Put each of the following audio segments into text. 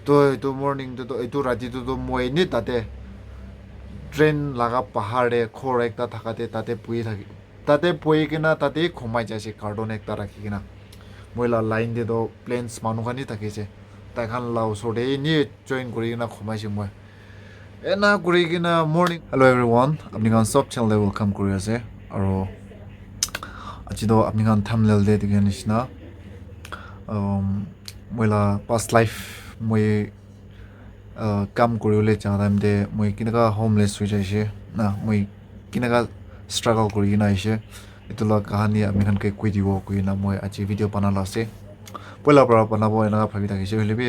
তো এইটো মৰ্ণিংটো এইটো ৰাতিটোতো মই এনেই তাতে ট্ৰেইন লগা পাহাৰে খৰ একটা থাকাতে তাতে পুহি থাকি তাতে পুহি কিনা তাতে সোমাই যাইছে কাৰ্টন একটা ৰাখি কিনা মই লাইন দিতো প্লেনছ মানুহখানি থাকিছে তাইখান লা ওচৰতে এনেই জইন কৰি কিনা সোমাইছে মই এনা কৰি কিনা মৰ্ণিং হেল্ল' এভৰিৱান আপুনি খান চব চেনেলতে ৱেলকাম কৰি আছে আৰু আজিতো আপুনি খান থাম্বনেইল দে দেখি নিচিনা মই পাষ্ট লাইফ মই কাম কৰিবলৈ যাওঁ টাইমতে মই কেনেকুৱা হোমলেছ হৈ যাইছে না মই কেনেকুৱা ষ্ট্ৰাগল কৰি কিনে আহিছে এইটো লোৱা কাহানী আমি খানকে কৈ দিব কৈ কিনে মই আজি ভিডিঅ' বনালা আছে পইলাৰ পৰা বনাব এনেকুৱা ভাবি থাকিছে হ'লে বি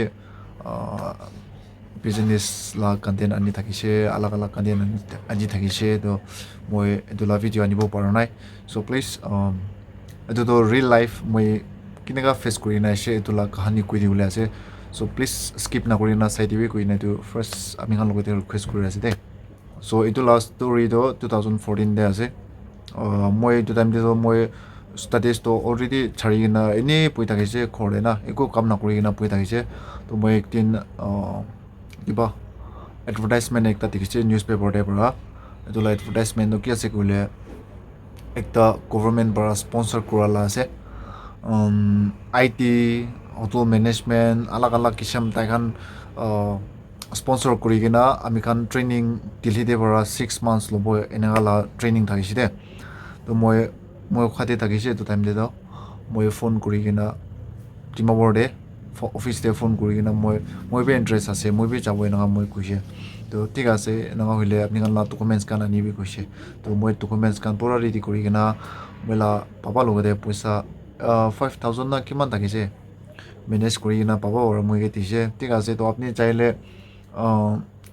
বিজনেছ লা কণ্টেণ্ট আনি থাকিছে আলাগ আলাগ কণ্টেণ্ট আনি থাকিছে তো মই এইটো লা ভিডিঅ' আনিব পৰা নাই চ' প্লিজ এইটোতো ৰিয়েল লাইফ মই কেনেকুৱা ফেচ কৰি কিনে আহিছে এইটো লা কাহানী কৈ দিবলৈ আছে চ' প্লিজ স্কিপ নকৰি না চাই দিবি কৈ এইটো ফাৰ্ষ্ট আমি খান লগতে ৰিকুৱেষ্ট কৰি আছে দেই চ' এইটো লাষ্ট ষ্টৰিটো 2014 আছে মই এইটো টাইমটো মই ষ্টাডিজটো অলৰেডি চাৰি কিনা এনেই পঢ়ি থাকিছে ঘৰতে না একো কাম নকৰি কিনা পঢ়ি থাকিছে তো মই একদিন কিবা এডভাৰটাইজমেণ্ট একটা দেখিছে নিউজ পেপাৰতে পৰা এইটো এডভাৰটাইজমেণ্টটো কি আছে ক'লে একটা গভৰ্ণমেণ্ট পৰা স্পনচাৰ কৰালা আছে IT হোটেল মেনেজমেণ্ট আলাগ আলাগ কিছাম তাইখান স্পনচাৰ কৰি কিনা আমি খান ট্ৰেইনিং দিল্লীতে পৰা 6 months ল'ব এনেকুৱা ট্ৰেইনিং থাকিছে দে তো মই খাতে থাকিছে এইটো টাইমতে মই ফোন কৰি কিনা ডিমাপুৰতে অফিচতে ফোন কৰি কিনা মই বি ইণ্টাৰেষ্ট আছে মই বি যাব এনেকুৱা মই কৈছে তো ঠিক আছে এনেকুৱা হ'লে আপুনি খান ডকুমেণ্টছ খান আনিবি কৈছে তো মই ডকুমেণ্টছ খান পূৰা ৰেডি কৰি কিনা মই পাবা লগতে পইচা 5,000 না কিমান থাকিছে মেনেজ কৰি কিনা পাব আৰু মই দিছে ঠিক আছে তো আপুনি চাইলে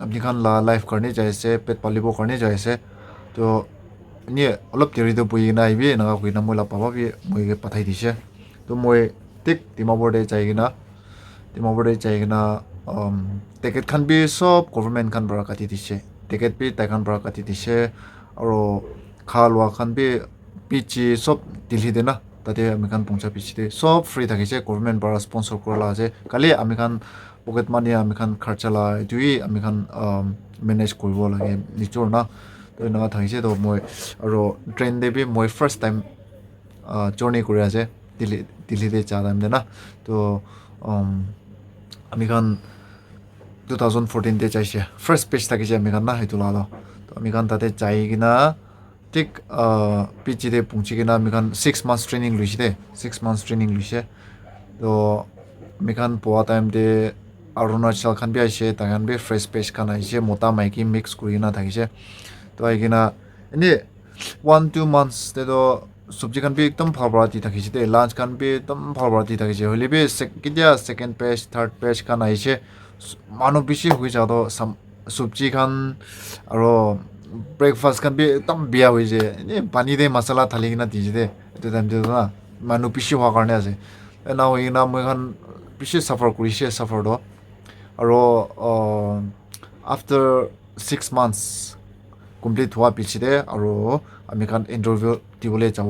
আপুনি খান লাইফ কাৰণে যাই আছে পেট পালিবৰ কাৰণে যাই আছে তো এনেই অলপ দেৰিতে বহি কিনা আহিবি এনেকুৱা কৰি কিনা মই পাবা মই পঠাই দিছে তো মই ঠিক ডিমাপুৰতে যাই কিনা টিকেট খান বি চব গভৰ্ণমেণ্ট খান পৰা কাটি দিছে টিকেট বি তাইখান পৰা কাটি দিছে আৰু খোৱা লোৱা খান বি পিজি চব দিল্লীতে না তাতে আমি খান পঞ্চায়ত পিছিতে সব ফ্ৰী থাকিছে গভৰ্ণমেণ্ট পৰা স্পনচাৰ কৰা আছে খালি আমি খান পকেট মানি আমি খান খৰচা এইটোৱেই আমি খান মেনেজ কৰিব লাগে নিজৰ না তো এনেকুৱা থাকিছে তো মই আৰু ট্ৰেইনতে বি মই ফাৰ্ষ্ট টাইম জাৰ্ণি কৰি আছে দিল্লীতে যা টাইমতে না তো আমি খান 2014তে যাইছে ফাৰ্ষ্ট পেজ থাকিছে আমি খান না সেইটো লালো তো আমি খান তাতে যাই কিনা ঠিক পিজিতে পৌঁছি কিনা আমি খান 6 months ট্ৰেইনিং লৈছে দে 6 months ট্ৰেইনিং লৈছে তো আমি খান পোৱা টাইমতে অৰুণাচল খান বি আহিছে তাইখান বি ফ্ৰেছ পেজ খান আহিছে মতা মাইকী মিক্স কৰি কিনা থাকিছে তো আহি কিনা এনেই 1-2 months তো চব্জি খান বি একদম ভাল পৰা দি থাকিছে দে লাঞ্চ খান বি একদম ভাল পৰা দি থাকিছে হ'লে বি কেতিয়া ছেকেণ্ড পেজ থাৰ্ড পেজ খান আহিছে মানুহ বেছি হৈ যাওঁতো চব্জি খান আৰু ব্ৰেকফাষ্ট খান বি একদম বেয়া হৈ যায় এনেই পানীতে মছলা ঢালি কিনা দিছে দে এইটো টাইমটো না মানুহ বেছি হোৱাৰ কাৰণে আছে এনে হৈ কিনা মই খান বেছি চাফাৰ কৰিছে চাফাৰটো আৰু আফটাৰ 6 months কমপ্লিট হোৱাৰ পিছতে আৰু আমি খান ইণ্টাৰভিউ দিবলৈ যাব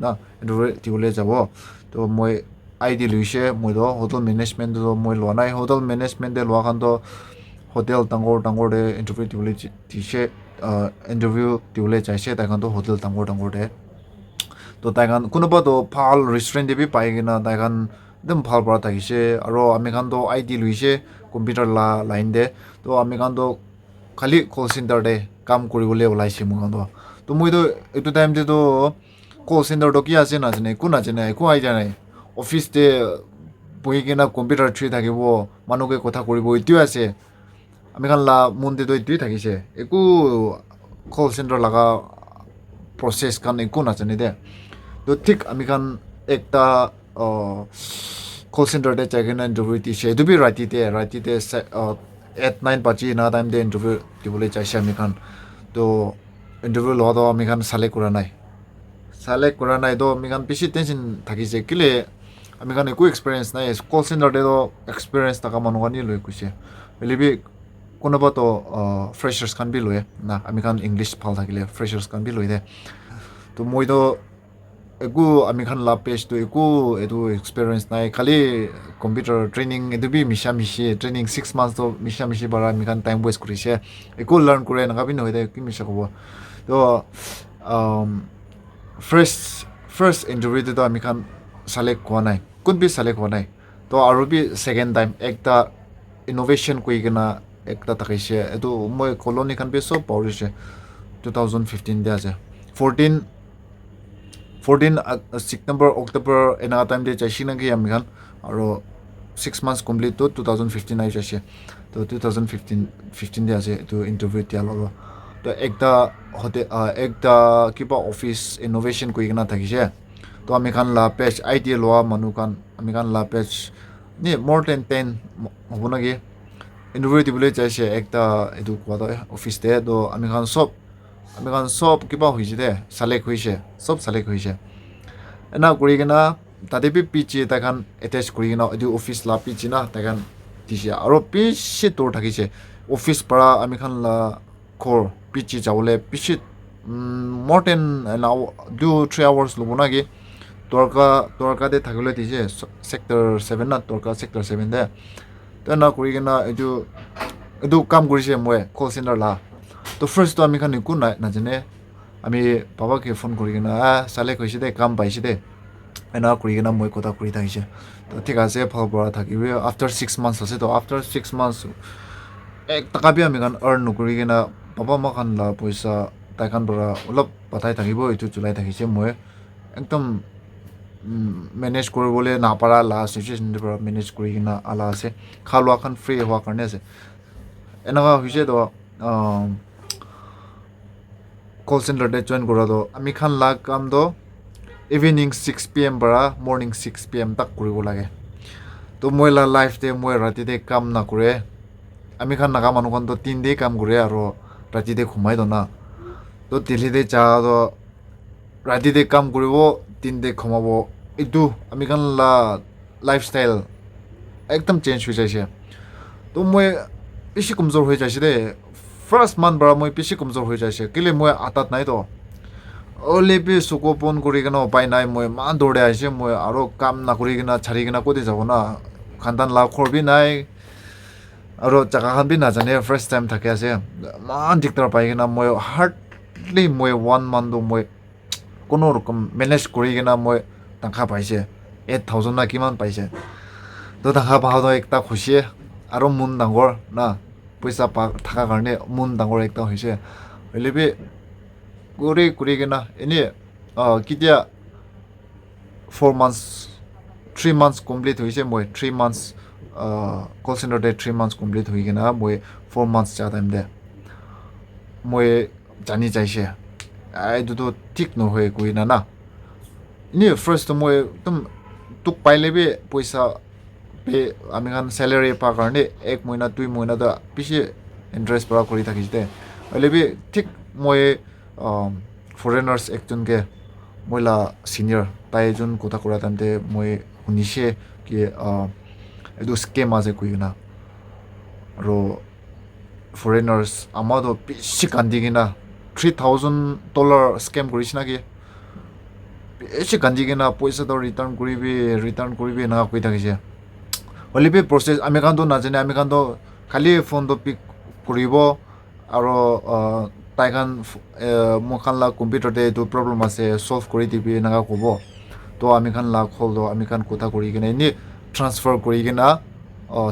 না ইণ্টাৰভিউ দিবলৈ যাব তো মই ID লৈছে মইতো হোটেল মেনেজমেণ্টটো মই লোৱা নাই হোটেল মেনেজমেণ্টে লোৱা কাৰণতো হোটেল ডাঙৰতে ইণ্টাৰভিউ দিবলৈ দিছে ইণ্টাৰভিউ দিবলৈ যাইছে তাইখানতো হোটেল ডাঙৰতে তো তাইখান কোনোবাতো ভাল ৰেষ্টুৰেণ্টে বি পাই কিনা তাইখান একদম ভাল পৰা থাকিছে আৰু আমি খানতো ID লৈছে কম্পিউটাৰ লাইন দে তো আমি খানতো খালি কল চেণ্টাৰতে কাম কৰিবলৈ ওলাইছে মই খানতো তো মইতো এইটো টাইমতেতো কল চেণ্টাৰটো কি আছে নাজানে একো আইডিয়া নাই অফিচতে বহি কিনা কম্পিউটাৰ থ্ৰী থাকিব মানুহকে কথা কৰিব এইটোৱে আছে আমি খান মন্দিৰটো এইটোৱে থাকিছে একো কল চেণ্টাৰ লগা প্ৰচেছ খান একো নাজানে দে তো ঠিক আমি খান একটা কল চেণ্টাৰতে যাই কিনে ইণ্টাৰভিউ দিছে এইটো বি ৰাতিতে 8-9 বাজি না টাইমতে ইণ্টাৰভিউ দিবলৈ যাইছে আমি খান তো ইণ্টাৰভিউ লোৱাটো আমি খান চালেক্ট কৰা নাই তো আমি খান বেছি টেনশ্যন থাকিছে কেলে আমি খান একো এক্সপিৰিয়েঞ্চ নাই কল চেণ্টাৰতেতো এক্সপিৰিয়েঞ্চ থকা মানুহখিনি লৈ গৈছে হ'লে বি কোনোবাতো ফ্ৰেছাৰ্ছ খান বি লয় না আমি খান ইংলিছ ভাল থাকিলে ফ্ৰেছাৰ্ছ খান বি লৈ দে তো মইতো egu ami khan la page to egu edu experience nai khali computer training edu bi misha mishi training 6 months to misha mishi bara ami khan time waste kurise egu learn kure na gabi no de ki misha kobo to first interview to ami khan select ko nai could be select ko nai to aru bi second time ekta innovation koi gina ekta takaise edu moi colony khan be so paurise 2015 de ase 14 September October ena time de chashina ge am gan aro 6 months complete to 2015 ai chashe to 2015 de ase to interview tia lo to ekta hote ekta kipa office innovation ko igna thakise to ami khan la page idea lo manu kan ami khan la page ni more than 10 hobona ge interview tibule chashe ekta edu kwa do office de do ami khan sob kiba hoise de select hoise sob select hoise ena kuri gina tade bi pichi ta kan attach kuri gina edu office la pichi na ta kan tisia aro pichi tor thakise office para ami khan la core pichi jawle pichi more than an hour 2-3 hours lobona gi torka de thagule tise sector 7 na torka sector 7 de to na kuri gina edu kam kurise moe call center la to first to ami khan ku na jane ami baba ke phone kuri gina sale koise de kam paise de ena kuri gina moi kota kuri thakise to thik ase phal bora thakibe after 6 months ase to after 6 months ek taka bi ami khan earn kuri gina baba ma khan la paisa ta khan bora ulap pathai thakibo itu chulai thakise moi ekdom manage kori bole na para la situation de manage kuri gina ala ase khalwa khan free hwa karne ase ena ga hoise to call center de join kora do ami khan la kam do evening 6 pm bara morning 6 pm tak kuribo lage to moi la life de moi rati de kam na kore ami khan naga manu khan to 3 de kam kore aro rati de khumai do na to dili de cha do rati de kam koribo 3 de khumabo itu ami khan la lifestyle ekdam change ho jaise to moi ishi kumjor ho jaise de first month bara moi pishi kumjor ho jaise kile moi atat nai to ole bi suko pon kuri gina pai nai moi man dorde aise moi aro kam na kuri gina chari gina kodi jabo na khandan la khor bi nai aro jaga khan bi na jane first time thake ase man diktar pai gina moi hardly moi 1 month do moi kono rokom manage kuri gina moi tangkha paise 8000 na kiman paise to tangkha pa do ekta khushi aro mun dangor na paisa pa thaka karne mun dangor ekta hoise ole bi kuri gina ini kitia 4 months 3 months complete hoise moi 3 months call center de 3 months complete hoi gina moi 4 months cha time de moi jani jaise ai du tik no hoye koi na ni first moi tum tuk paile be paisa pe ami kan salary pa karne 1 mahina 2 mahina da piche interest para kori thakiste ole bi tik moi foreigners ekjon ke moila senior tai jon kotha kora tamte moi hunishe ki edu scam ase kuina ro foreigners amado pishi kandigina $3,000 scam korishna ki pishi kandigina paisa to return koribe na koi thakise olibe process ami kan to na jane ami kan to khali phone to pick koribo aro tai kan mo khan la computer de do problem ase solve kori dibi naga kobo to ami khan la khol do ami khan kotha kori gina ni transfer kori gina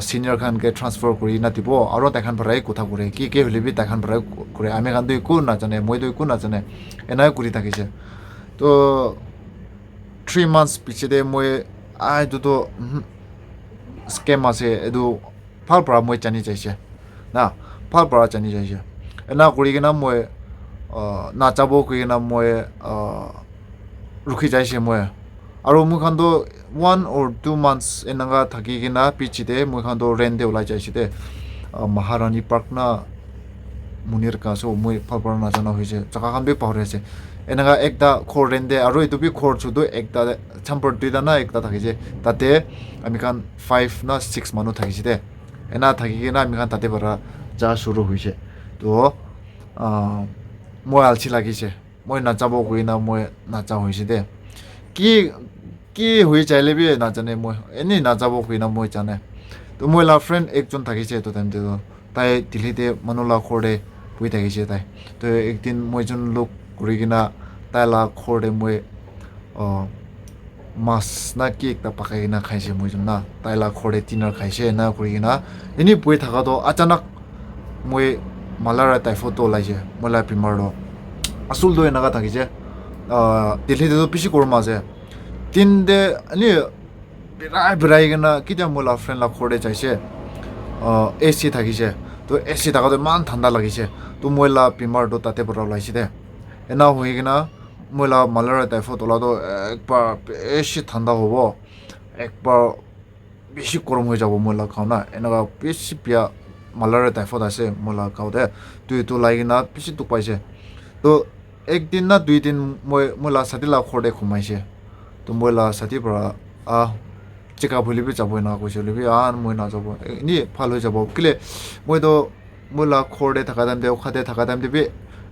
senior khan ke transfer kori na tibo aro tai khan bharai kotha kore ki ke holibi tai khan bharai kore ami khan do ku na jane moi do ku na jane enai kori thakise to 3 months piche de moi ai do scam ase edu phal para moi chani jaise na phal para chani jaise ena kuri gina moi na chabo kuri gina moi rukhi jaise moi aro mu khan do 1 or 2 months enanga thaki gina pichi de mu khan do rent de ulai jaise de Maharani Park na munir ka so moi phal para na jana hoise chaka khan be pahore ase enanga ekta khor rent de aro itu bi khor chu do ekta champor duida na ekta thakise tate ami khan 5 na 6 manu thakise de ena thaki gina ami khan tate bara ja shuru hoise to moi alchi লাগিছে মই নাচাব কই না মই নাচা হইছে দে কি কি হয়ে চাইলে বি নাজানে মই এনেই নাযাব কই না মই জানে তো মই লা ফ্রেন্ড একজন থাকিছে তো টাইম তো তাই দিল্লিতে মানুলা খরে বই থাকিছে তাই তো একদিন মই জন লোক ঘুরি কিনা তাই লা খরে মই মাছ না কি একটা পাকাই কিনা খাইছে মই জন না তাই লা খরে ডিনার খাইছে না ঘুরি কিনা এনি বই থাকা তো আচানক মই মালারা তাই ফটো লাইছে মলা বিমার আসল তো এনাকা থাকিছে দিল্লিতে তো বেশি গরম আছে তিনদে আনি বিরাই বিরাই কিনা কিটা মোলা ফ্রেন্ড লা খরে চাইছে এসি থাকিছে তো এসি থাকাতে মান ঠান্ডা লাগিছে তো ময়লা বিমার তো তাতে পড়া লাইছে দে এনা হয়ে কিনা ময়লা মালারা তাই ফটো তোলা তো একবার বেশি ঠান্ডা হব একবার বেশি গরম হয়ে যাব ময়লা খাও না এনেকা বেশি পিয়া মালারা তাই ফটো আছে ময়লা খাও দে তুই তো লাই কিনা বেশি দুঃখ পাইছে তো একদিন না দুই দিন মই ময়লা সাথে লা খরে ঘুমাইছে তো ময়লা সাথে পড়া চেক আপ হইলে যাব না কৈছে হলে আর মই না যাব নি ভাল হয়ে যাব কিলে মই তো ময়লা খরে থাকা দাম দে ওখাতে থাকা দাম দেবে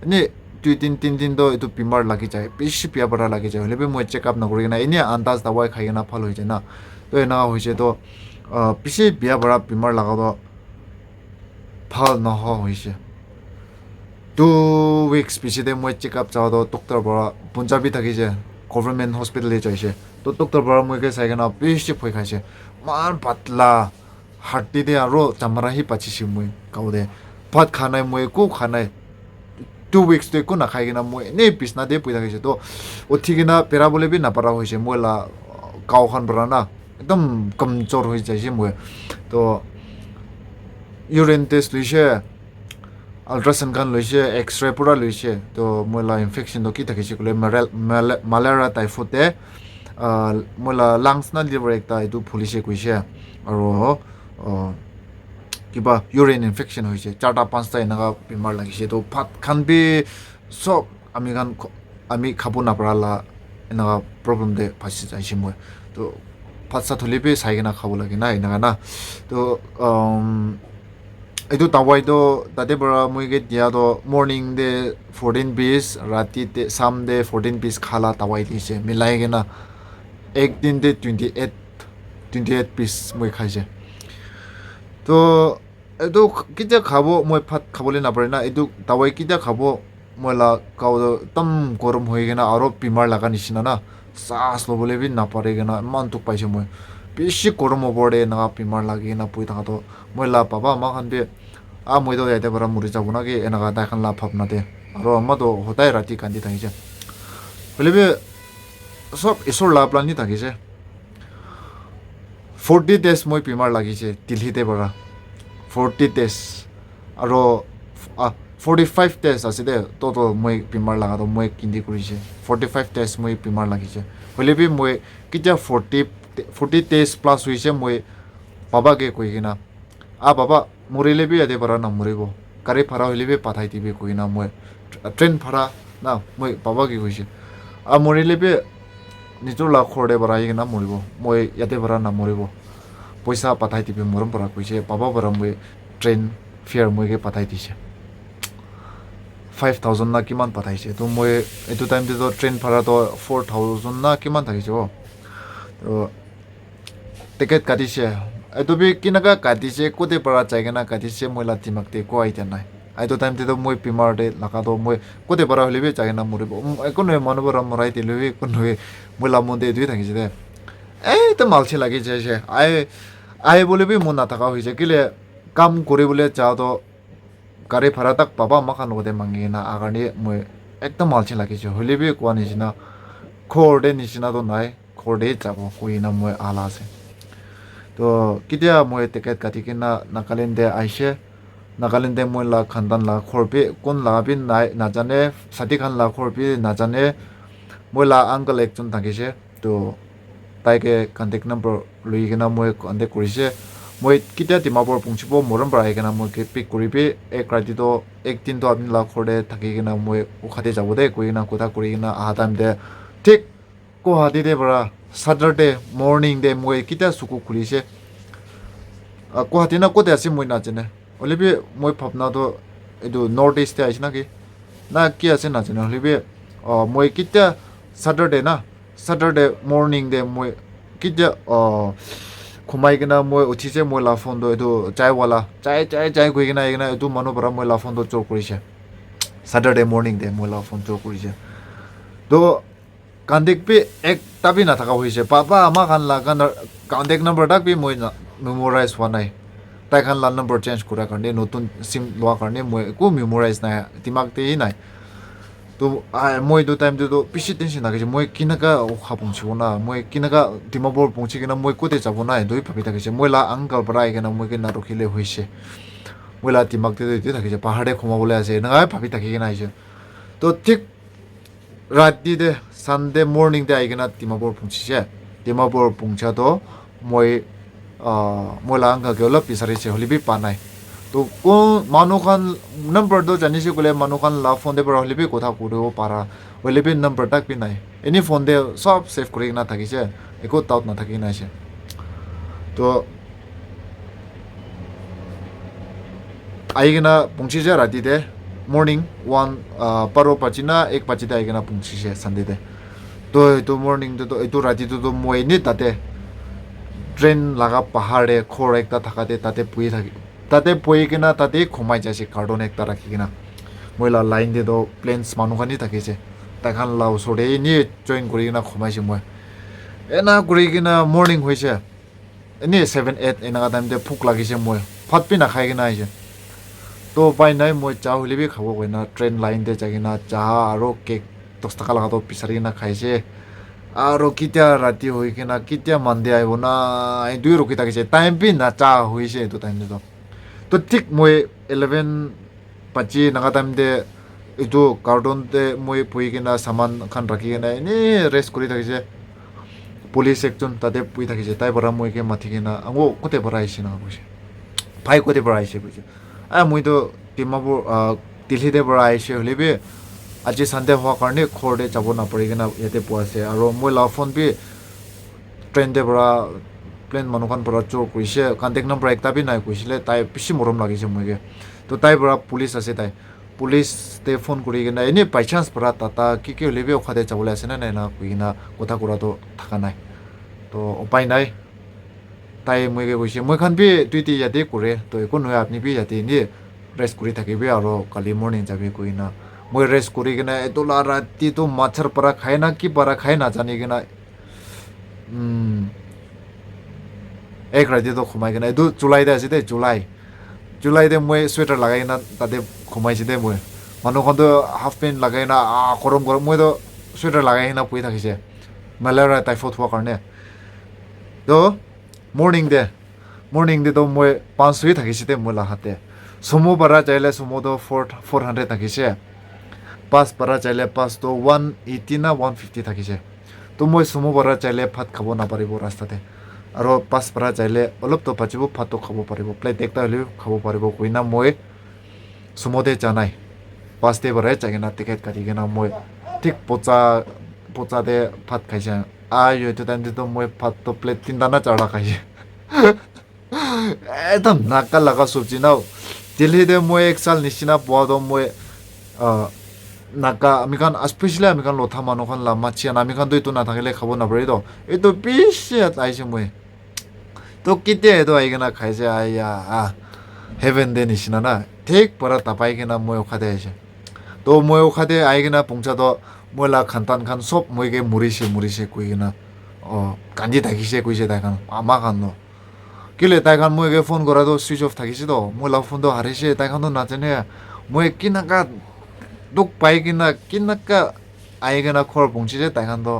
নি দুই দিন তিন দিন তো এইটো বিমার লাগি যায় বেশি পিয়া পড়া লাগি যায় হলে মই চেক আপ নকরি না এনে আন্দাজ দাবাই খাই না ভাল হয়ে যায় না তো এনা হয়েছে তো বেশি বিয়া পড়া বিমার লাগা তো ভাল নহা হয়েছে 2 weeks পিছতে মই চেক আপ যাওয়া তো ডক্টর বড় পঞ্জাবি থাকিছে গভর্নমেন্ট হসপিটালে যাইছে তো ডক্টর বড় মইকে চাইকে না বেশি ভয় খাইছে মান পাতলা হাড্ডি দে আরো চামড়াহি পাচিছি মই গাওদে ভাত খানাই মই কো খানাই 2 weeks তো কো না খাই কিনা মই নে বিছনা দে পইতা খাইছে তো উঠি কিনা পেরা বলে বি না পারা হইছে মইলা গাও খান বড় না একদম কমজোর হয়ে যাইছে মই তো ইউরিন টেস্ট লইছে আল্ট্রাসাউন্ড গান লইছে এক্সরে পুরা লইছে তো ময়লা ইনফেকশন তো কি থাকিছে কলে মালেরিয়া টাইফয়েডে ময়লা লাংস না লিভার একটা এটু ফুলিছে কইছে আৰু কিবা ইউৰিন ইনফেকশন হইছে চাৰটা পাঁচটা এনেকা বেমাৰ লাগিছে তো ভাত খান বি সব আমি খাব নাপাৰালা এনেকা প্ৰব্লেম দে ফাঁচি যাইছে মই তো ভাত চাত হলে বি চাই কিনা খাব লাগে না এনেকা না তো এইটো তাৱাইতো তাতে পৰা মই দিয়া তো মৰ্নিং দে 14 পিস ৰাতি সামদে 14 পিস খালা তাৱাই দিছে মিলাই কিনা একদিন দে 28 পিস মই খাইছে তো এইটো কেতিয়া খাব মই ভাত খাবলৈ নাপাৰে না এইটো তাৱাই কেতিয়া খাব ময়লা গাও একদম গৰম হৈ কিনা আৰু বিমাৰ লগা নিচিনা না চাহ ল'বলৈ বি নাপাৰে কিনা ইমান দুখ পাইছে মই বেশি গরম পড়ে না বিমার লাগে না পই থাকা তো ময়লা বাবা মা খান বি মই তো ইয়াতে পৰা মৰি যাব নাকি এনেকা দেখান লাভ ভাবনা দে আৰু আমাৰ তো সদায় ৰাতি কান্দি থাকিছে বলে বি সব ঈশ্বৰ লাভ লানি থাকিছে 40 days মই বিমাৰ লাগিছে দিল্লীতে পৰা 40 days আৰু 45 days আছে দে তো মই বিমাৰ লাগা তো মই কিন্দি কৰিছে 45 days মই বিমাৰ লাগিছে বলে বি মই কেতিয়া 40 days plus হয়েছে মই বাবাকে কই কিনা বাবা মরিলে বি ইয়াতে পারা না মরিব গাড়ি ভাড়া হইলে বি পাঠাই দিবি কই না মই ট্রেন ভাড়া না মই বাবাকে কইছে মরিলে বি নিজৰ লাখ খৰদে পাৰা কিনা মৰিব মই ইয়াতে পাৰা না মৰিব পইচা পাঠাই দিবি মৰম পৰা কৈছে বাবা পৰা মই ট্ৰেইন ফেয়াৰ মইকে পাঠাই দিছে 5,000 না কিমান পাঠাইছে তো মই এইটো টাইমতে তো ট্ৰেইন ভাড়া তো 4,000 না কিমান থাকিছে তো টিকেট কাটিছে এইটো বি কিনাকা কাটিছে কোতে পৰা যাই না কাটিছে ময়লা দিমাগতে কো আইতা নাই এইটো টাইমতে তো মই বিমাৰতে লাগা তো মই কোতে পৰা হলে বি যাই না মৰিব একো নহয় মানুহ পৰা মৰাই দিলে বি একো নহয় ময়লা মন্দে দুই থাকিছে দে তো মালচি লাগি যাইছে আই বলে বি মন নাথাকা হৈছে কেলে কাম কৰিবলৈ যাওঁ তো গাড়ী ভাড়া তাক পাবা মাখান লগতে মাঙি না আগাৰনি মই একদম মালচি লাগিছে হলে বি কোৱা নিচিনা খৰদে নিচিনাতো নাই খৰদে যাব কৈ না মই আলা আছে তো কেতিয়া মই টিকেট কাটি কিনা নাগালেণ্ডে আহিছে নাগালেণ্ডে মই লা খানদান লা খৰবি কোন লাবি নাই নাজানে সাথী খান লা খৰবি নাজানে মই লা আংকল একজন থাকিছে তো তাইকে কণ্টেক্ট নম্বৰ লৈ কিনা মই কণ্টেক্ট কৰিছে মই কেতিয়া ডিমাপুৰ পৌঁছিব মৰম পৰা আহি কিনা মই পিক কৰিবি এক ৰাতিতো একদিনতো আপুনি লা খৰদে থাকি কিনা মই উশাতে যাব দে কৈ কিনা কথা কৰি কিনা আহা টাইমতে ঠিক গুৱাহাটীতে পৰা Saturday morning de moi kita suku kulise ko hatina ko de asi moi na jene olibi moi phapna to edu north east aisna ki na ki ase na jene olibi moi kita Saturday na Saturday morning de moi kitya khumai gina moi uthise moi la phone do edu chai wala chai koi gina igina edu manu para moi la phone do chor kurise Saturday morning de moi la phone chor kurise do kandek pe ek tabi na thaka hoise papa ama khan la kan kandek number dak bi moi na memorize wanai tai khan la number change kura karne notun sim lwa karne moi ko memorize na dimag te nai to moi do time do pishi tension na ge moi kinaka kha pungchi na moi kinaka dimabor pungchi gena moi ko te jabona doi phabi ta ge moi la uncle brai gena moi ge na rokhile hoise moi la dimag te te ta ge pahade khoma bole ase na phabi ta ge na ise to tik rati de Sunday morning de ai gena dimabor pungchi se dimabor pungcha do moi moi la uncle ge la pisari se holibi panai তো কোন মানুখান number দো জানিছে গলে মানুখান লা phone দে বড় হলিবি কথা কইব পারা হলিবি number টাক B নাই এনি ফোন দে সব সেভ করে না থাকিছে একো তাউট না থাকি নাইছে তো আইগনা পৌঁছিছে রাতি দে মর্নিং 1 পারো পাচিনা 1 পাচিতে আইগনা পৌঁছিছে সানডে দে তো তো মর্নিং তো এতো রাতি তো মই নি তাতে ট্রেন লাগা পাহাড়ে খোর একটা থাকাতে তাতে পুই থাকি তাতে পই কিনা তাতে ঘুমাই যাইছে কার্টন একটা রাখি কিনা মইলা লাইন দিয়ে তো প্লেনস মানুখানি থাকিছে তাইখান লাও সরে নি জয়েন করি কিনা ঘুমাইছে মই এনা করি কিনা মর্নিং হয়েছে এনে 7-8 এনাকা টাইম দে ভুক লাগিছে মই ফাটপি না খাই কিনা আইছে তো পাই নাই মই চা হলিবি খাব কইনা ট্রেন লাইন দে যাই কিনা চা আর কেক 10 টাকা লাগা তো পিছারি কিনা খাইছে আর কিতিয়া রাতি হই কিনা কিতিয়া মানদে আইব না এই দুই রকি থাকিছে টাইম পি না চা হইছে তো টাইম দে তো ঠিক মই 11 25 নাগা টাইম দে এইটো কার্টন তে মই পুই কিনা সামান খান রাখি কিনা এনে রেস্ট করি থাকিছে পুলিশ একজন তাতে পুই থাকিছে তাই বড় মই কে মাথি কিনা আঙো কতে বড় আইছে না বুঝে ভাই কতে বড় আইছে বুঝে মই তো টিমাবুর দিল্লি দে বড় আইছে হলিবি আজি সানডে হওয়ার কারণে খোরদে যাব না পড়ি কিনা ইয়াতে পোয়াছে আর মই লাভ ফোন বি ট্রেন দে বড় প্লেন মানুখান পৰা চোৰ কৰিছে কণ্টেক্ট নম্বৰ একটা বি নাই কৈছিলে তাই বেছি মৰম লাগিছে মইকে তো তাই পৰা পুলিচ আছে তাই পুলিচ তে ফোন কৰি কিনে এনে বাই চান্স পৰা টাটা কি হলিবি অখাদে যাবলৈ আছে নাই না কৈ কিনা কথা কৰাটো থকা নাই তো উপায় নাই তাই মইকে কৈছে মই খান বি দুইটি ইয়াতে কৰে তো একো নহয় আপুনি বি ইয়াতে এনে ৰেষ্ট কৰি থাকিবি আৰু কালি মৰ্নিং যাবি কৈ কিনা মই ৰেষ্ট কৰি কিনে এতলা ৰাতিটো মাছৰ পৰা খাই না কি পৰা খাই নাজানি কিনা এক রাতে তো ঘুমাই কিনা এইটো জুলাইতে আছে দে জুলাইতে মই সোয়েটার লাগাই না তাতে ঘুমাইছে দে মই মানুহখনতো হাফ পেন্ট লাগাই না গরম মই তো সোয়েটার লাগাই না পুই থাকিছে মেলেৰিয়া টাইফয়েড হোৱাৰ কাৰণে তো মৰ্নিং দে তো মই 500 থাকিছে দে মই লাহাতে সুমো পাৰা চাইলে সুমো তো 400 থাকিছে পাঁচ পাৰা চাইলে পাঁচ তো 180 না 150 থাকিছে তো মই সুমো পাৰা চাইলে ভাত খাব নাপাৰিব ৰাস্তাতে আৰু পাঁচ পাৰা চাইলে অলপ তো বাচিব ভাতটো খাব পাৰিব প্লেট একটা হ'লেও খাব পাৰিব কইনা মই সুমোতে জানাই পাঁচতে পৰাই চাইকিনা টিকেট কাটি কিনা মই ঠিক পচাতে ভাত খাইছে এইটো টাইমটো মই ভাতটো প্লেট 3টা না 4টা খাইছে একদম নাকা লাগা চব্জি নাও দিল্লীতে মই এক সাল নিচিনা পোৱা তো মই নাকা আমি খান স্পেচিয়েলি আমি খান লথা মানুহখন লামা চিয়ান আমি খান তো এইটো নাথাকিলে খাব নাপাৰি তো এইটো বেছি আহিছে মই তো কেতিয়া এইটো আহি কিনা খাইছে আইয়া হেভেন দে নিচিনা না ঠিক পৰা তাপাই কিনা মই উশাতে আহিছে তো মই উশাতে আহি কিনা পঞ্চায়ত মই লা খানতান খান চব মইকে মৰিছে কৈ কিনা কান্দি থাকিছে কৈছে তাই খান আমাৰ খান ন কেলে তাই খান মইকে ফোন কৰাটো ছুইচ অফ থাকিছে তো মই লা ফোনটো হাৰিছে তাই খানতো নাজানে মই কিনাকা দুখ পাই কিনাকা আহি কিনা খৰ পঞ্চিছে তাই খানতো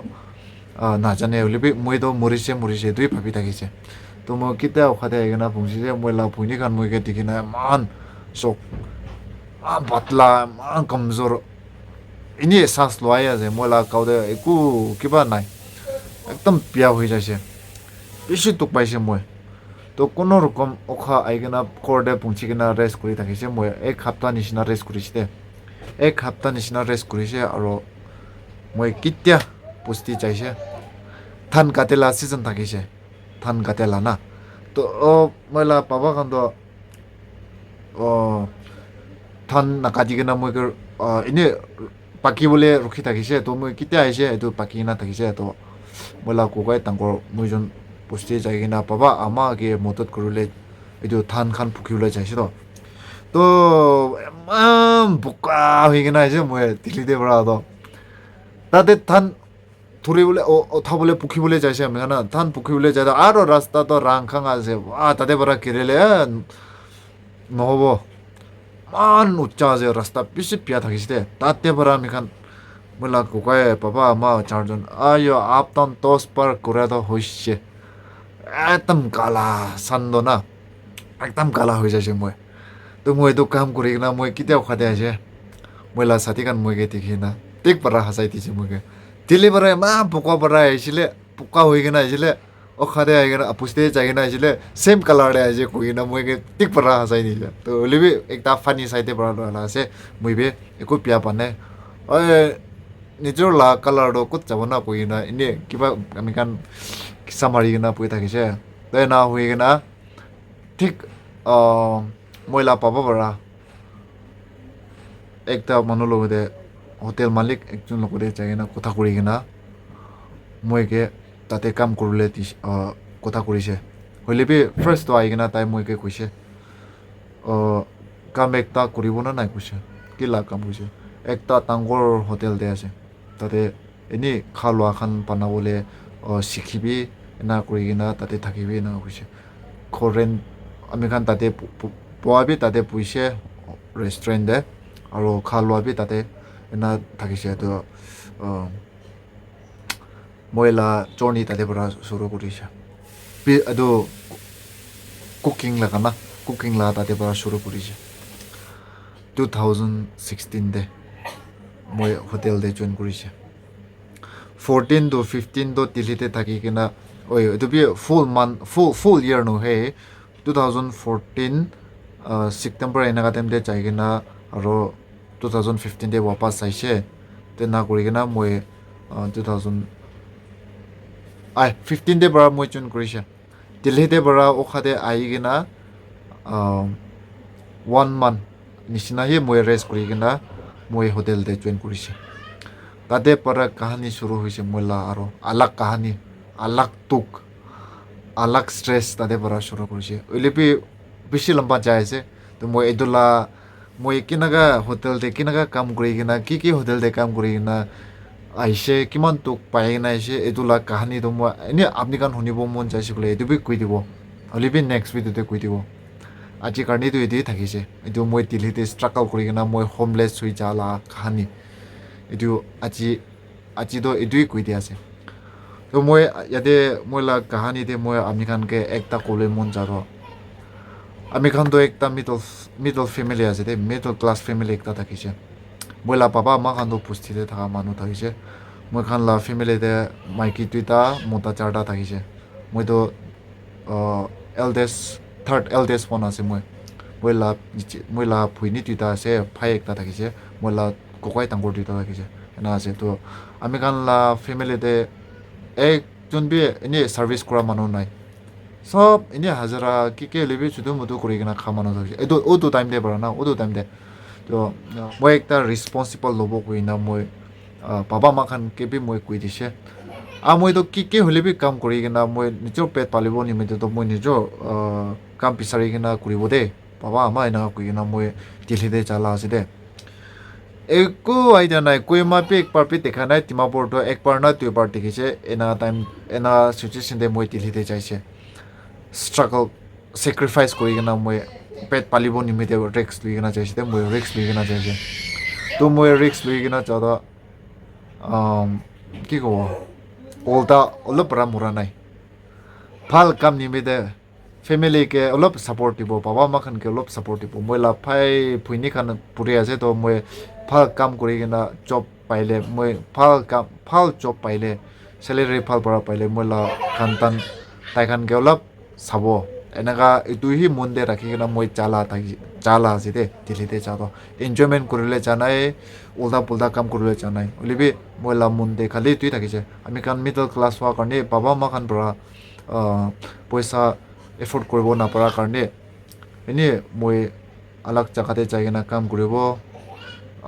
নাজানে হলিবি মইতো মৰিছে দুই ভাবি থাকিছে তো মই কেতিয়া উশাতে আহি কিনা পঞ্চিছে মই লা ভুইনি খান মইকে দেখি নাই ইমান চক পাতলা ইমান কমজোৰ এনেই শ্বাস লোৱাই আছে মই লা গাঁৱতে একো কিবা নাই একদম বিয়া হৈ যাইছে বেছি দুখ পাইছে মই তো কোনো ৰকম উশাহ আহি কিনা ঘৰতে পঞ্চি কিনা ৰেষ্ট কৰি থাকিছে মই এক সপ্তাহ নিচিনা ৰেষ্ট কৰিছে দে এক সপ্তাহ নিচিনা ৰেষ্ট কৰিছে আৰু মই কেতিয়া পুষ্টি যাইছে ধান কাটেলা চিজন থাকিছে ধান কাটেলা না তো মই লা পাবা কান্দ ধান নাকাটি কিনা মই এনেই পাকিবলৈ ৰখি থাকিছে তো মই কেতিয়া আহিছে এইটো পাকি কিনা থাকিছে তো moila kokai tangkor muijon poste jai kena baba ama ke motot kurule edu than khan phukiule jaise to buka hoigena aise moi Delhi de bara to tade than thuri bole otha bole pukhi bole jaise ami na than pukhi bole jada aro rasta to rangkhang ase tade bara kirele nohobo মান উচ্চা আছে রাস্তা বেশি পিয়া থাকিস দে তাতে পর আমি খান বললা কোকায় বাবা মা চারজন আয়ো আপতান দশ পার করে তো হইছে একদম কালা সান্দ না একদম কালা হয়ে যাচ্ছে মই তো মই তো কাম করি না মই কেতিয়াও খাতে আছে মইলা সাথী কান মইকে দেখি না ঠিক পারা হাসাই দিছে মইকে দিল্লি পারা মা পোকা পারা আইছিলে পোকা হয়ে কিনা আইছিলে খাতে আই কিনা পুষতে যাই কিনা আইছিলে সেম কালারে আইছে কই না মইকে ঠিক পারা হাসাই দিছে তো লিবি একটা ফানি সাইডে পারা ললা আছে মইবে একো পিয়া পানে ওই নিজৰ লা কালাৰটো ক'ত যাব না কই না এনে কিবা আমি কান কিছা মাৰি কিনা পৰি থাকিছে তই না হৈ কিনা ঠিক মইলা পাব পাৰা একটা মানুহ লগতে হোটেল মালিক একজন লগতে যাই কিনা কথা কৰি কিনা মইকে তাতে কাম কৰিলে কথা কৰিছে হ'লে বি ফাৰ্ষ্ট আহি কিনা তাই মইকে কৈছে কাম একটা কৰিব না নাই কৈছে কি লা কাম কৈছে একটা ডাঙৰ হোটেল দে আছে তাতে এনেই খোৱা লোৱা খান বনাবলৈ শিকিবি এনা কৰি কিনা তাতে থাকিবি এনা কৈছে খৰেন আমি খান তাতে পোৱাবি তাতে পইছে ৰেষ্টুৰেণ্ট দে আৰু খোৱা লোৱা বি তাতে এনা থাকিছে তো মইলা জৰ্ণি তাতে পৰা চুৰু কৰিছে আৰু কুকিং লাগা না কুকিং লা তাতে পৰা চুৰু কৰিছে 2016 দে মই হোটেল দে জইন কৰিছে 14 to 15 to দিল্লীতে থাকি কিনা ওই এটো বি ফুল ইয়াৰ ন হে 2014 সেপ্টেম্বৰ এনেকা টাইম দে যাই কিনা আৰু 2015 দে वापस আইছে তে না কৰি কিনা মই 15 দে পৰা মই জইন কৰিছে দিল্লীতে পৰা ওখাতে আহি কিনা 1 month নিচিনাহি মই ৰেষ্ট কৰি কিনা মই হোটেল দে জইন কৰিছে তাতে পৰা কাহিনী শুৰু হৈছে মইলা আৰু আলাগ কাহিনী আলাগ তুক আলাগ স্ট্ৰেস তাতে পৰা শুৰু কৰিছে ওইলেপি বেছি লম্বা যায় আছে তো মই এদুলা মই কিনাগা হোটেল দে কিনাগা কাম কৰি কিনা কি হোটেল দে কাম কৰি কিনা আইছে কিমান তুক পাই কিনা আইছে এদুলা কাহিনী তো মই এনে আপনি কান শুনিব মন যাইছে বোলে এদুবি কৈ দিব ওইলেপি নেক্সট ভিডিওতে কৈ দিব আজি কাৰণেতো এদিয়ে থাকিছে এইটো মই দিল্লীতে ষ্ট্ৰাগল কৰি কিনা মই হোমলেছ হৈ যালা কাহিনী এইটো আজিতো এইটোৱে কৈ দিয়া আছে তো মই ইয়াতে মইলা কাহিনীতে মই আমি খানকে একটা ক'লে মন যাব আমি খানতো একটা মিডল ফেমিলি আছে দে মিডল ক্লাছ ফেমিলি একটা থাকিছে মইলা পাপা মা খানতো পুষ্টিতে থকা মানুহ থাকিছে মই খানলা ফেমিলিতে মাইকী দুইটা মতা চাৰটা থাকিছে মইতো থাৰ্ড এল্ডেষ্ট ফোন আছে মইলা ভুইনি দুইটা আছে ভাই একটা থাকিছে মইলা ককাই ডাঙৰ দুইটা থাকিছে এনা আছে তো আমি খানলা ফেমিলিতে একজন বি এনে সার্ভিস করা মানুহ নাই সব এনে হাজারা কি লেবি শুধু মধু করে কিনা খা মানুহ থাকিছে এইটো ওটো টাইম দে পাৰা না ওটো টাইম দে তো মই একটা রেসপন্সিবল ল'ব কই না মই বাবা মা খান কেবি মই কৈ দিছে মইতো কি হ'লে বি কাম কৰি কিনা মই নিজৰ পেট পালিব নিমিত্তে মই নিজৰ কাম বিচাৰি কিনা কৰিব দে বাবা মা এনেকা কৈ কিনা মই দিল্লীতে চালা আছে দে একো আইডিয়া নাই কইমা পে একবাৰ পে দেখা নাই ডিমাপুৰতো একবাৰ না দুইবাৰ দেখিছে এনা সিচুৱেশ্যন দে মই দিল্লীতে যাইছে ষ্ট্ৰাগল চেক্ৰিফাইচ কৰি কিনা মই পেট পালিব নিমিত্তে ৰিক্স লৈ কিনা যাইছে দে মই ৰিক্স লৈ কিনা যাইছে তো মই ৰিক্স লৈ কিনা যাওঁতে কি ক'ব ওলটা অলপ মৰা নাই ভাল কাম নিমিত্তে ফেমিলিকে অলপ সাপোর্ট দিব বাবা মা খানকে অলপ সাপোর্ট দিব মই লাফাই ভুইনি খান পৰি আছে তো মই ভাল কাম কৰি কিনা জব পাইলে মই ভাল জব পাইলে স্যালাৰি ভাল পৰা পাইলে মই খানতান তাই খানকে অলপ চাব এনেকা এইটোহি মন দে ৰাখি কিনা মই চালা আছে দে দিল্লীতে যাওঁ এনজয়মেন্ট কৰিলে জানাই উল্টা পুল্টা কাম কৰিলে জানাই ওলিবি মই মন দে খালি এইটোৱে থাকিছে আমি খান মিডল ক্লাছ হোৱাৰ কাৰণে বাবা মা খান পৰা পইচা এফোৰ্ড কৰিব নাপাৰাৰ কাৰণে এনেই মই আলাগ জাগাতে যাই কিনা কাম কৰিব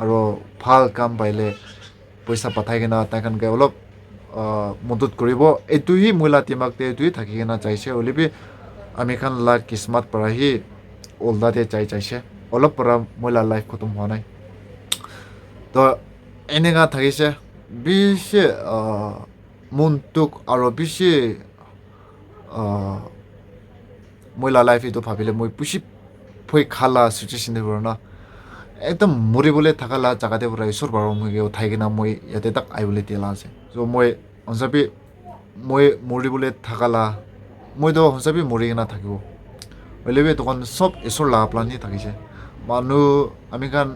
আৰু ভাল কাম পাইলে পইচা পঠাই কিনা তাইখানকে অলপ মদত কৰিব এইটোহি মহিলা টিমাকতে এইটোহি থাকি কিনা চাইছে হলিবি আমি খান লা কিসমত পৰা হি ওলদাতে চাইছে অলপ পৰা মহিলা লাইফ খতম হোৱা নাই তো এনেকা থাকিছে বেছি মনটোক আৰু বেছি মহিলা লাইফ এইটো ভাবিলে মই বেছি ভয় খালা চিটুৱেশ্যন দিব না একদম মৰিবলৈ থাকালা জাগাতে পৰা ঈশ্বৰ বাৰু মই উঠাই কিনা মই ইয়াতে তাক আহিবলৈ দিলা আছে চ' মই সঁচাপি মই মৰিবলৈ থাকালা মইতো সঁচাপি মৰি কিনা থাকিব হ'লেবি তখন চব ঈশ্বৰ লাগা প্লানি থাকিছে মানুহ আমি খান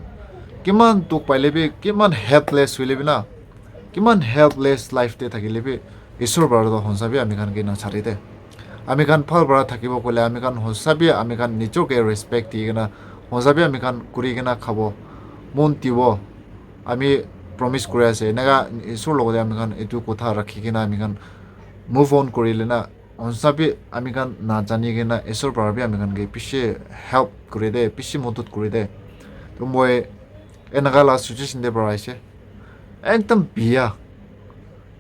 কিমান তোক পাইলেবি কিমান হেল্পলেছ হৈলেবি না কিমান হেল্পলেছ লাইফতে থাকিলেবি ঈশ্বৰ বাৰু সঁচাপি আমি খান কি নাচাৰি দে আমি খান ভাল পৰা থাকিব ক'লে আমি খান সঁচাপি আমি খান নিজকে ৰেচপেক্ট দি কিনা সঁচাপি আমি খান কৰি কিনা খাব মন দিব আমি প্ৰমিছ কৰি আছে এনেকা ঈশ্বৰৰ লগতে আমি খান এইটো কথা ৰাখি কিনা আমি খান মুভ অন কৰিলে না সঁচাপি আমি খান নাজানি কিনা ঈশ্বৰৰ পৰা আমি খান পিছে হেল্প কৰি দে পিছে মদত কৰি দে তো মই এনেকা লা চিটুৱেশ্যন দে পৰা আহিছে একদম বিয়া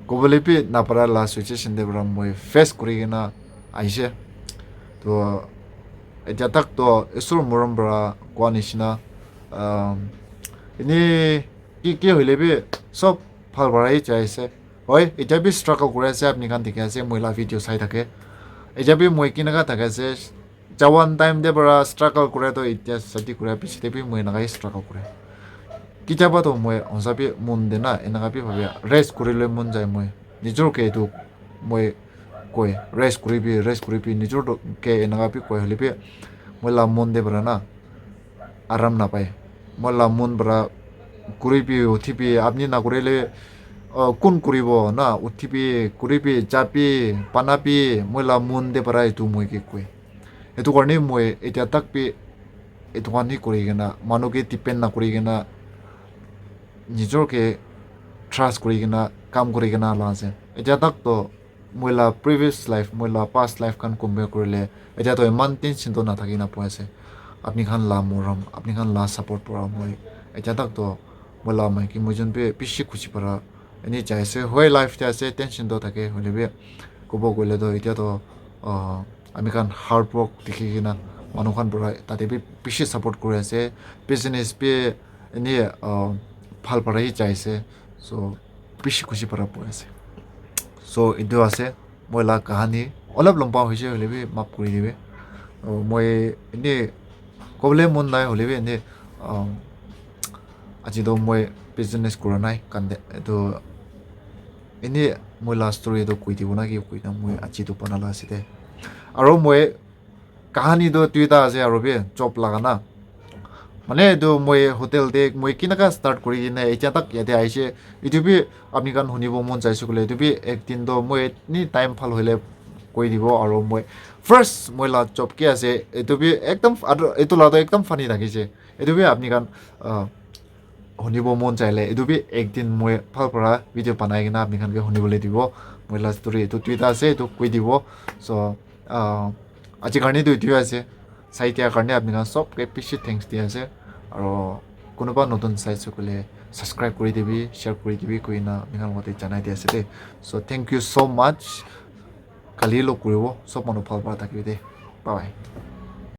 ক'বলৈ বি নাপাৰা লা চিটুৱেশ্যন দে পৰা মই ফেচ কৰি কিনা আহিছে তো এতিয়া তাকতো ঈশ্বৰৰ মৰম পৰা কোৱা নিচিনা এনেই কি হ'লে বি চব ভাল পৰাই চাইছে হয় এতিয়া বি ষ্ট্ৰাগল কৰি আছে আপুনি খান দেখি আছে মহিলা ভিডিঅ' চাই থাকে এতিয়া বি মই কেনেকা থাকে আছে যাৱান টাইম দে পৰা ষ্ট্ৰাগল কৰে তো এতিয়া যদি কৰে পিছতে বি মই এনেকাই ষ্ট্ৰাগল কৰে কেতিয়াবাতো মই সঁচাপি মন দে না এনেকা বি ভাবে ৰেষ্ট কৰিবলৈ মন যায় মই নিজৰকে এইটো মই কয় ৰেষ্ট কৰিবি নিজৰকে এনেকা বি কয় হ'লে বি মই লা মন দে পৰা না আৰাম নাপায় মই লা মন পৰা কৰিবি উঠিবি আপুনি নকৰিলে কোন কৰিব না উঠিবি কৰিবি যাবি পানাবি মই লা মন দে পৰা এইটো মই কি কয় সেইটো কাৰণে মই এতিয়া তাক বি এইটো কাৰণে কৰি কিনা মানুহকে ডিপেণ্ড নকৰি কিনা নিজৰকে ট্ৰাষ্ট কৰি কিনা কাম কৰি কিনা লা আছে এতিয়া তাকতো মই লা প্ৰিভিয়াছ লাইফ মই লা পাষ্ট লাইফ খান কম্পেয়াৰ কৰিলে এতিয়াতো ইমান টেনশ্যনটো নাথাকি নাপাই আছে আপুনি খান লা মৰম আপুনি খান লা ছাপৰ্ট পৰা মই এতিয়া তাকতো মই লা মাইকী মই যোন বি বেছি খুচি পৰা এনেই যাই আছে হয় লাইফতে আছে টেনশ্যনটো থাকে হ'লে বি ক'ব গ'লেতো এতিয়াতো আমি খান হাৰ্ড ৱৰ্ক দেখি কিনা মানুহখান পৰা তাতে বি বেছি ছাপৰ্ট কৰি আছে বিজনেছ বি এনেই ভাল পৰাই যাইছে চ' বেছি খুচি পৰা পোৱা আছে চ' এইটো আছে মই লা কাহানী অলপ লম্বা হৈছে হ'লে বি মাফ কৰি দিবি মই এনেই ক'বলৈ মন নাই হ'লে বি এনেই আজিতো মই বিজনেছ কৰা নাই কাৰণে এইটো এনেই মই লাষ্ট ষ্টৰী এইটো কৈ দিব না কি কৈ দিম মই আজিতো বনালা আছে দে আৰু মই কাহানীটো দুইটা আছে আৰু বি জব লাগা না মানে এইটো মই হোটেলতে মই কেনেকৈ ষ্টাৰ্ট কৰি কিনে এতিয়া তাক ইয়াতে আহিছে এইটো বি আপুনি কাৰণ শুনিব মন যাইছোঁ ক'লে এইটো বি একদিনতো মই এনি টাইম ভাল হ'লে কৈ দিব আৰু মই ফাৰ্ষ্ট মই লা জব কি আছে এইটো বি একদম আৰু এইটো লাটো একদম ফানি থাকিছে এইটো বি আপুনি কাৰণ শুনিব মন যাইলে এইটো বি একদিন মই ভাল পৰা ভিডিঅ' বনাই কিনে আপুনি খানকে শুনিবলৈ দিব মই লাষ্ট ষ্টৰী এইটো টুইটাৰ আছে এইটো কৈ দিব চ' আজিৰ কাৰণেতো এইটোৱে আছে চাই দিয়াৰ কাৰণে আপুনি চবকে বেছি থেংকছ দি আছে আৰু কোনোবা নতুন চাইছোঁ ক'লে ছাবস্ক্ৰাইব কৰি দিবি শ্বেয়াৰ কৰি দিবি কৈ না আপুনি মতে জনাই দি আছে দেই চ' থেংক ইউ ছ' মাছ কালি লগ কৰিব চব মানুহ ভাল পৰা থাকিবি দেই বাই